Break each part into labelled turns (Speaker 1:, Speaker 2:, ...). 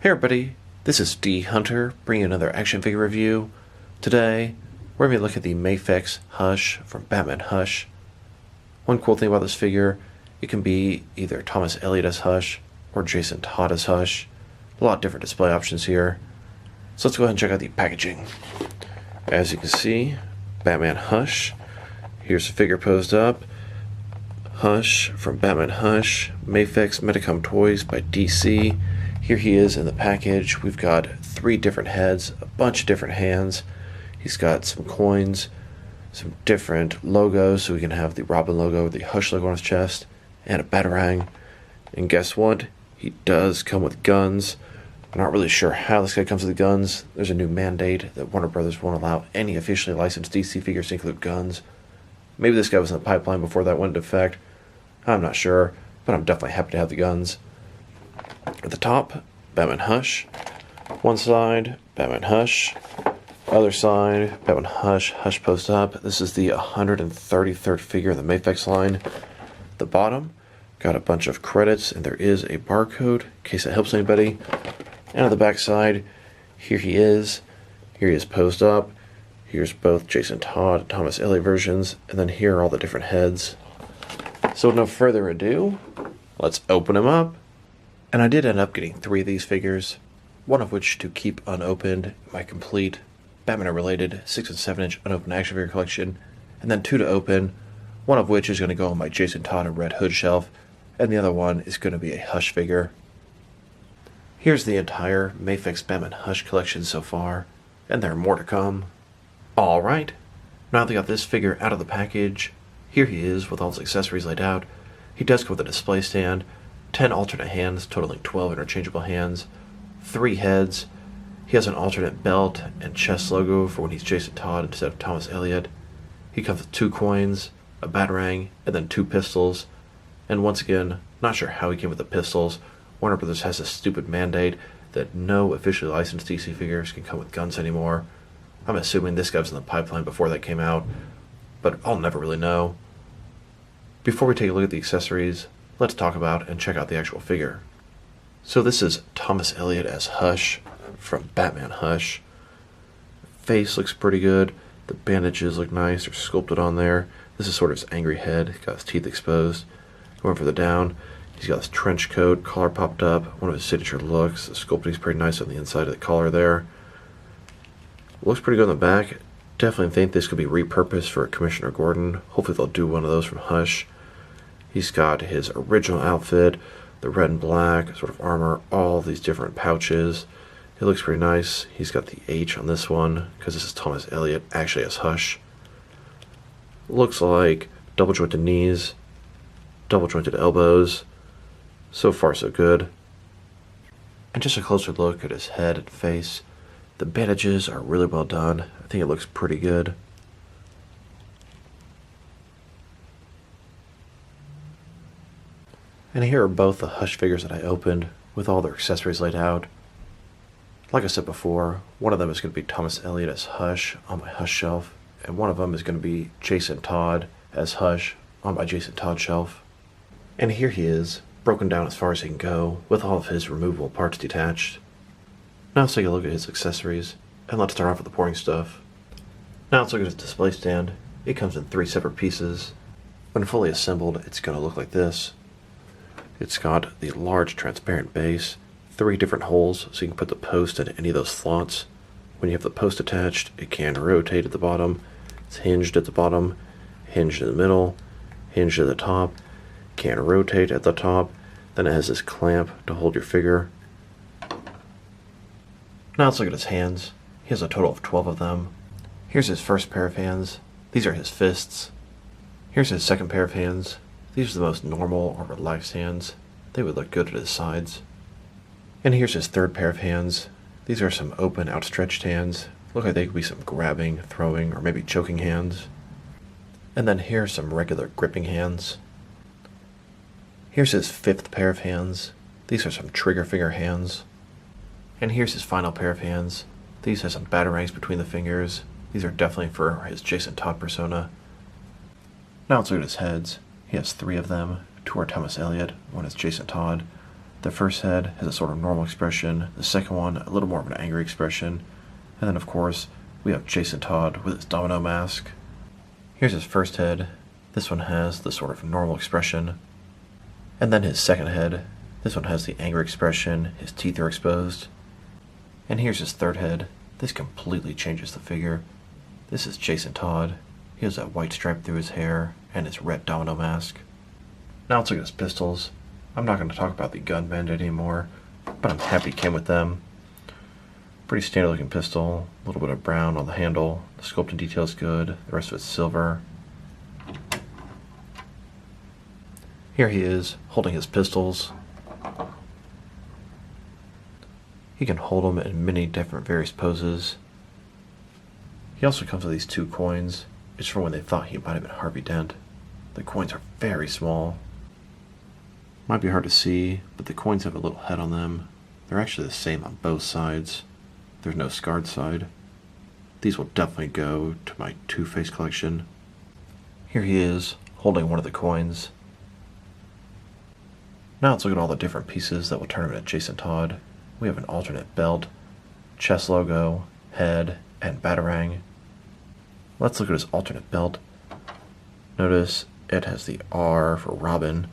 Speaker 1: Hey everybody, this is D Hunter bringing another action figure review. Today, we're going to look at the Mafex Hush from Batman Hush. One cool thing about this figure, it can be either Thomas Elliot as Hush or Jason Todd as Hush. A lot of different display options here. So let's go ahead and check out the packaging. As you can see, Batman Hush. Here's the figure posed up. Hush from Batman Hush, Mafex Medicom Toys by DC. Here he is in the package. We've got 3 different heads, a bunch of different hands. He's got some coins, some different logos, so we can have the Robin logo, the Hush logo on his chest, and a Batarang. And guess what? He does come with guns. I'm not really sure how this guy comes with guns. There's a new mandate that Warner Brothers won't allow any officially licensed DC figures to include guns. Maybe this guy was in the pipeline before that went into effect. I'm not sure, but I'm definitely happy to have the guns. At the top, Batman Hush. One side, Batman Hush. Other side, Batman Hush, Hush post up. This is the 133rd figure in the Mafex line. The bottom, got a bunch of credits, and there is a barcode, in case that helps anybody. And on the back side, here he is. Here he is posed up. Here's both Jason Todd and Thomas Elliot versions, and then here are all the different heads. So with no further ado, let's open him up. And I did end up getting 3 of these figures, one of which to keep unopened in my complete Batman-related 6 and 7-inch unopened action figure collection, and then 2 to open, one of which is going to go on my Jason Todd and Red Hood shelf, and the other one is going to be a Hush figure. Here's the entire Mafex Batman Hush collection so far, and there are more to come. Alright, now that I got this figure out of the package, here he is with all his accessories laid out. He does come with a display stand, 10 alternate hands totaling 12 interchangeable hands, 3 heads. He has an alternate belt and chest logo for when he's Jason Todd instead of Thomas Elliot. He comes with 2 coins, a Batarang, and then 2 pistols. And once again, not sure how he came with the pistols. Warner Brothers has a stupid mandate that no officially licensed DC figures can come with guns anymore. I'm assuming this guy was in the pipeline before that came out, but I'll never really know. Before we take a look at the accessories, let's talk about and check out the actual figure. So this is Thomas Elliot as Hush from Batman Hush. Face looks pretty good. The bandages look nice. They're sculpted on there. This is sort of his angry head. He's got his teeth exposed. Going further down, he's got his trench coat, collar popped up. One of his signature looks. The sculpting's pretty nice on the inside of the collar there. Looks pretty good on the back. Definitely think this could be repurposed for Commissioner Gordon. Hopefully they'll do one of those from Hush. He's got his original outfit, the red and black sort of armor, all these different pouches. It looks pretty nice. He's got the H on this one because this is Thomas Elliot actually as Hush. Looks like double jointed knees, double jointed elbows. So far so good. And just a closer look at his head and face. The bandages are really well done. I think it looks pretty good. And here are both the Hush figures that I opened with all their accessories laid out. Like I said before, one of them is going to be Thomas Elliot as Hush on my Hush shelf, and one of them is going to be Jason Todd as Hush on my Jason Todd shelf. And here he is, broken down as far as he can go, with all of his removable parts detached. Now let's take a look at his accessories, and let's start off with the boring stuff. Now let's look at his display stand. It comes in 3 separate pieces. When fully assembled, it's going to look like this. It's got the large transparent base, 3 different holes so you can put the post in any of those slots. When you have the post attached, it can rotate at the bottom. It's hinged at the bottom, hinged in the middle, hinged at the top, can rotate at the top. Then it has this clamp to hold your figure. Now let's look at his hands. He has a total of 12 of them. Here's his first pair of hands. These are his fists. Here's his second pair of hands. These are the most normal or relaxed hands. They would look good at his sides. And here's his third pair of hands. These are some open, outstretched hands. Look like they could be some grabbing, throwing, or maybe choking hands. And then here are some regular gripping hands. Here's his 5th pair of hands. These are some trigger finger hands. And here's his final pair of hands. These have some batarangs between the fingers. These are definitely for his Jason Todd persona. Now let's look at his heads. He has 3 of them. 2 are Thomas Elliot, 1 is Jason Todd. The first head has a sort of normal expression, the second one a little more of an angry expression, and then of course we have Jason Todd with his domino mask. Here's his first head. This one has the sort of normal expression. And then his second head. This one has the angry expression, his teeth are exposed. And here's his third head. This completely changes the figure. This is Jason Todd. He has that white stripe through his hair and his red domino mask. Now let's look at his pistols. I'm not going to talk about the gun bandit anymore, but I'm happy he came with them. Pretty standard looking pistol, a little bit of brown on the handle. The sculpting detail is good, the rest of it's silver. Here he is, holding his pistols. He can hold them in many different various poses. He also comes with these 2 coins. It's from when they thought he might have been Harvey Dent. The coins are very small. Might be hard to see, but the coins have a little head on them. They're actually the same on both sides. There's no scarred side. These will definitely go to my Two-Face collection. Here he is, holding one of the coins. Now let's look at all the different pieces that will turn him into Jason Todd. We have an alternate belt, chest logo, head, and batarang. Let's look at his alternate belt. Notice it has the R for Robin.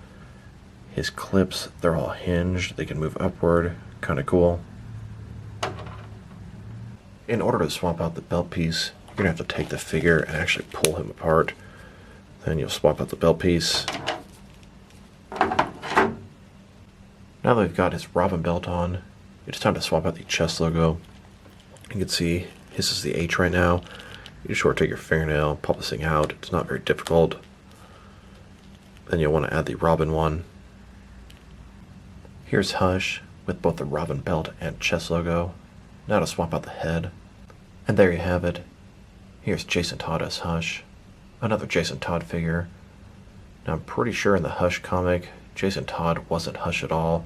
Speaker 1: His clips, they're all hinged. They can move upward. Kind of cool. In order to swap out the belt piece, you're going to have to take the figure and actually pull him apart. Then you'll swap out the belt piece. Now that we've got his Robin belt on, it's time to swap out the chest logo. You can see his is the H right now. You just sort of take your fingernail, pop this thing out. It's not very difficult. Then you'll want to add the Robin one. Here's Hush with both the Robin belt and chest logo. Now to swap out the head. And there you have it. Here's Jason Todd as Hush. Another Jason Todd figure. Now I'm pretty sure in the Hush comic, Jason Todd wasn't Hush at all.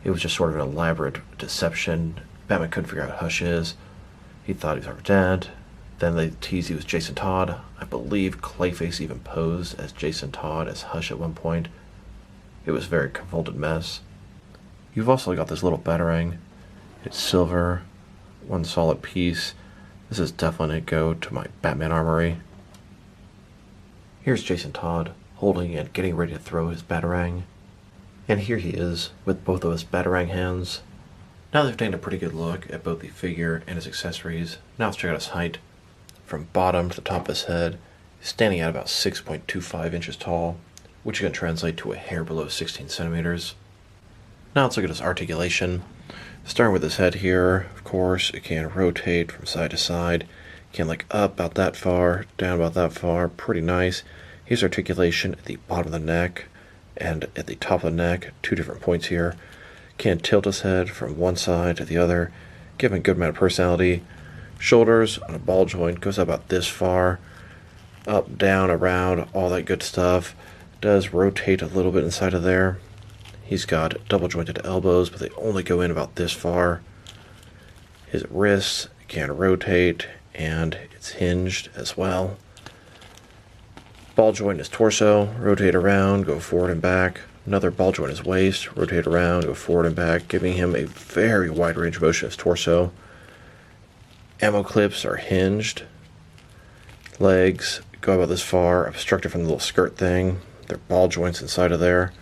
Speaker 1: It was just sort of an elaborate deception. Batman couldn't figure out who Hush is. He thought he was already dead. Then they teased he was Jason Todd. I believe Clayface even posed as Jason Todd as Hush at one point. It was a very convoluted mess. You've also got this little batarang. It's silver, one solid piece. This is definitely going to go to my Batman armory. Here's Jason Todd holding and getting ready to throw his batarang. And here he is with both of his batarang hands. Now they've taken a pretty good look at both the figure and his accessories. Now let's check out his height. From bottom to the top of his head, he's standing at about 6.25 inches tall, which is going to translate to a hair below 16 centimeters. Now let's look at his articulation. Starting with his head here, of course, it can rotate from side to side. It can like up about that far, down about that far, pretty nice. Here's articulation at the bottom of the neck and at the top of the neck, 2 different points here. Can tilt his head from one side to the other, giving a good amount of personality. Shoulders on a ball joint goes about this far, up, down, around, all that good stuff. Does rotate a little bit inside of there. He's got double jointed elbows, but they only go in about this far. His wrists can rotate, and it's hinged as well. Ball joint in his torso, rotate around, go forward and back. Another ball joint in his waist, rotate around, go forward and back, giving him a very wide range of motion in his torso. Ammo clips are hinged. Legs go about this far, obstructed from the little skirt thing. They're ball joints inside of there.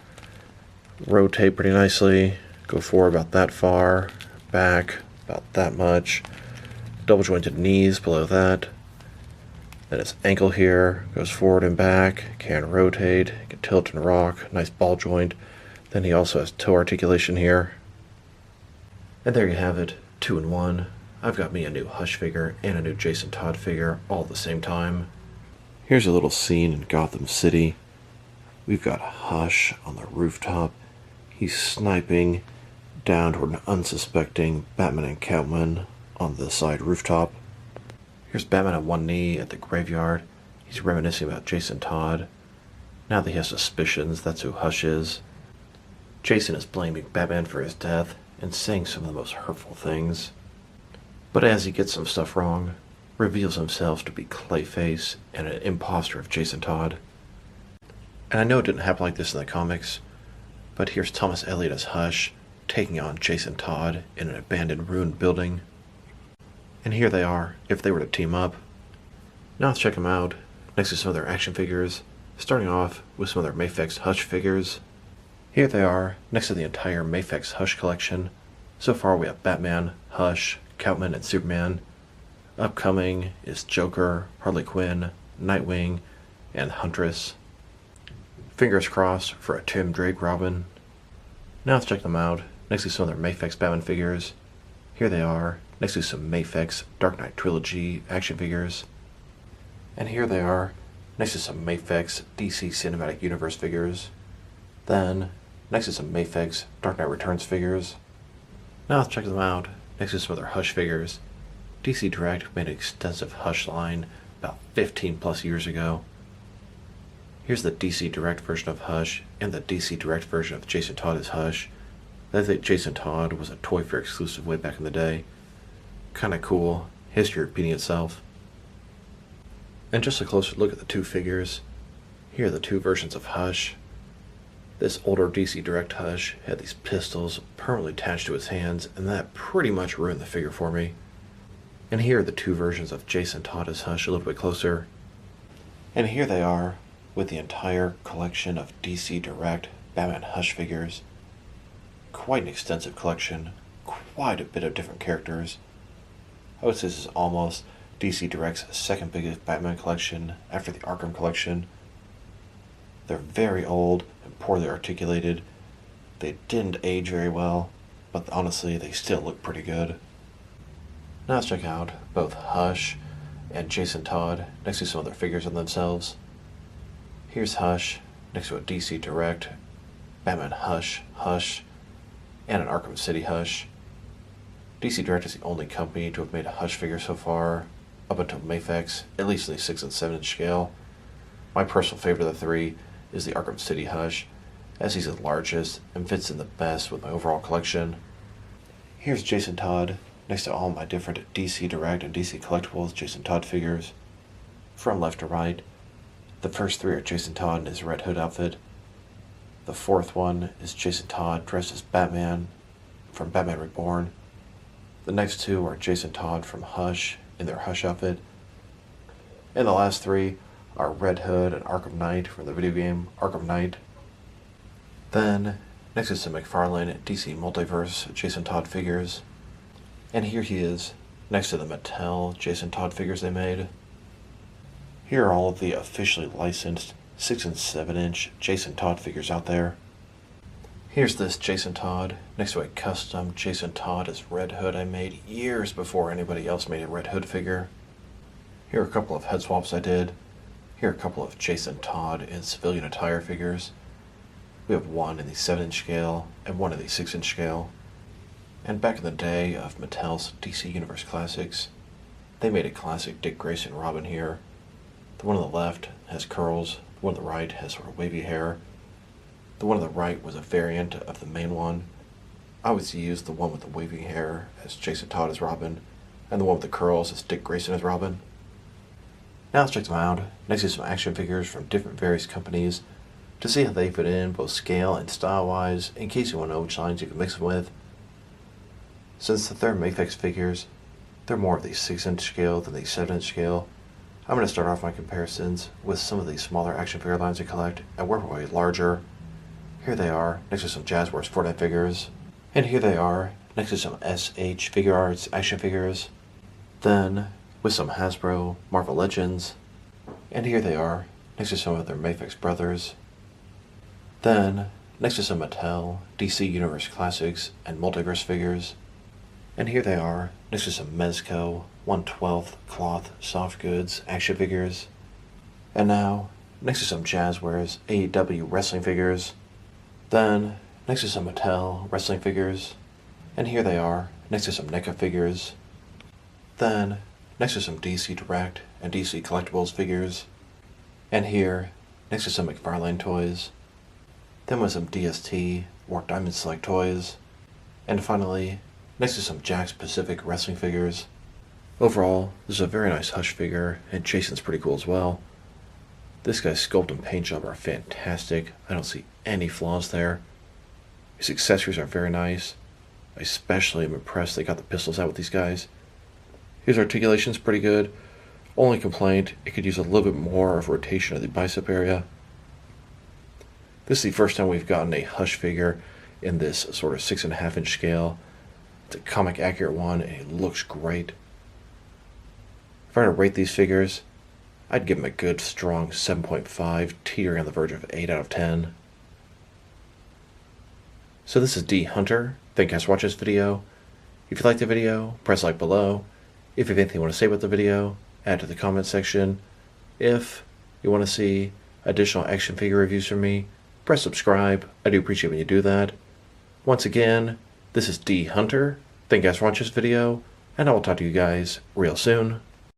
Speaker 1: Rotate pretty nicely, go forward about that far, back about that much. Double jointed knees below that. Then his ankle here goes forward and back, can rotate, can tilt and rock, nice ball joint. Then he also has toe articulation here. And there you have it, 2 in 1. I've got me a new Hush figure and a new Jason Todd figure all at the same time. Here's a little scene in Gotham City. We've got Hush on the rooftop. He's sniping down toward an unsuspecting Batman and Catwoman on the side rooftop. Here's Batman on one knee at the graveyard. He's reminiscing about Jason Todd. Now that he has suspicions, that's who Hush is. Jason is blaming Batman for his death and saying some of the most hurtful things. But as he gets some stuff wrong, reveals himself to be Clayface and an imposter of Jason Todd. And I know it didn't happen like this in the comics, But here's Thomas Elliot as Hush, taking on Jason Todd in an abandoned ruined building. And here they are, if they were to team up. Now let's check them out, next to some of their action figures, starting off with some of their Mafex Hush figures. Here they are, next to the entire Mafex Hush collection. So far we have Batman, Hush, Catwoman, and Superman. Upcoming is Joker, Harley Quinn, Nightwing, and Huntress. Fingers crossed for a Tim Drake Robin. Now let's check them out, next to some of their Mafex Batman figures. Here they are, next to some Mafex Dark Knight Trilogy action figures. And here they are, next to some Mafex DC Cinematic Universe figures. Then, next to some Mafex Dark Knight Returns figures. Now let's check them out, next to some of their Hush figures. DC Direct made an extensive Hush line about 15 plus years ago. Here's the DC Direct version of Hush and the DC Direct version of Jason Todd as Hush. I think Jason Todd was a Toy Fair exclusive way back in the day. Kinda cool, history repeating itself. And just a closer look at the two figures. Here are the two versions of Hush. This older DC Direct Hush had these pistols permanently attached to his hands, and that pretty much ruined the figure for me. And here are the two versions of Jason Todd as Hush a little bit closer. And here they are, with the entire collection of DC Direct Batman Hush figures. Quite an extensive collection, quite a bit of different characters. I would say this is almost DC Direct's second biggest Batman collection after the Arkham collection. They're very old and poorly articulated. They didn't age very well, but honestly they still look pretty good. Now let's check out both Hush and Jason Todd next to some of their figures on themselves. Here's Hush next to a DC Direct Batman Hush, and an Arkham City Hush. DC Direct is the only company to have made a Hush figure so far, up until Mafex, at least in the 6 and 7 inch scale. My personal favorite of the three is the Arkham City Hush, as he's the largest and fits in the best with my overall collection. Here's Jason Todd next to all my different DC Direct and DC Collectibles Jason Todd figures. From left to right, the first three are Jason Todd in his Red Hood outfit. The fourth one is Jason Todd dressed as Batman from Batman Reborn. The next two are Jason Todd from Hush in their Hush outfit. And the last three are Red Hood and Arkham Knight from the video game Arkham Knight. Then, next is some McFarlane DC Multiverse Jason Todd figures. And here he is, next to the Mattel Jason Todd figures they made. Here are all of the officially licensed 6 and 7 inch Jason Todd figures out there. Here's this Jason Todd next to a custom Jason Todd as Red Hood I made years before anybody else made a Red Hood figure. Here are a couple of head swaps I did. Here are a couple of Jason Todd in civilian attire figures. We have one in the 7 inch scale and one in the 6 inch scale. And back in the day of Mattel's DC Universe Classics, they made a classic Dick Grayson Robin here. The one on the left has curls, the one on the right has sort of wavy hair. The one on the right was a variant of the main one. I always used the one with the wavy hair as Jason Todd as Robin, and the one with the curls as Dick Grayson as Robin. Now let's check them out, next to some action figures from different various companies, to see how they fit in both scale and style-wise, in case you want to know which lines you can mix them with. Since the third Mafex figures, they're more of the 6 inch scale than the 7 inch scale, I'm going to start off my comparisons with some of the smaller action figure lines I collect and work my way larger. Here they are, next to some Jazzwares Fortnite figures. And here they are, next to some SH Figure Arts action figures. Then, with some Hasbro Marvel Legends. And here they are, next to some of their Mafex brothers. Then, next to some Mattel DC Universe Classics and Multiverse figures. And here they are, next to some Mezco 1/12 cloth soft goods action figures. And now, next to some Jazzwares AEW wrestling figures. Then, next to some Mattel wrestling figures. And here they are, next to some NECA figures. Then, next to some DC Direct and DC Collectibles figures. And here, next to some McFarlane toys. Then with some DST or Diamond Select toys. And finally, next to some Jakks Pacific wrestling figures. Overall, this is a very nice Hush figure, and Jason's pretty cool as well. This guy's sculpt and paint job are fantastic. I don't see any flaws there. These accessories are very nice. I especially am impressed they got the pistols out with these guys. His articulation's pretty good. Only complaint, it could use a little bit more of rotation of the bicep area. This is the first time we've gotten a Hush figure in this sort of 6.5-inch scale. It's a comic accurate one and it looks great. If I were to rate these figures, I'd give them a good strong 7.5, teetering on the verge of 8 out of 10. So this is D Hunter. Thank you guys for watching this video. If you liked the video, press like below. If you have anything you want to say about the video, add to the comment section. If you want to see additional action figure reviews from me, press subscribe. I do appreciate when you do that. Once again, this is D Hunter. Thank you guys for watching this video, and I will talk to you guys real soon.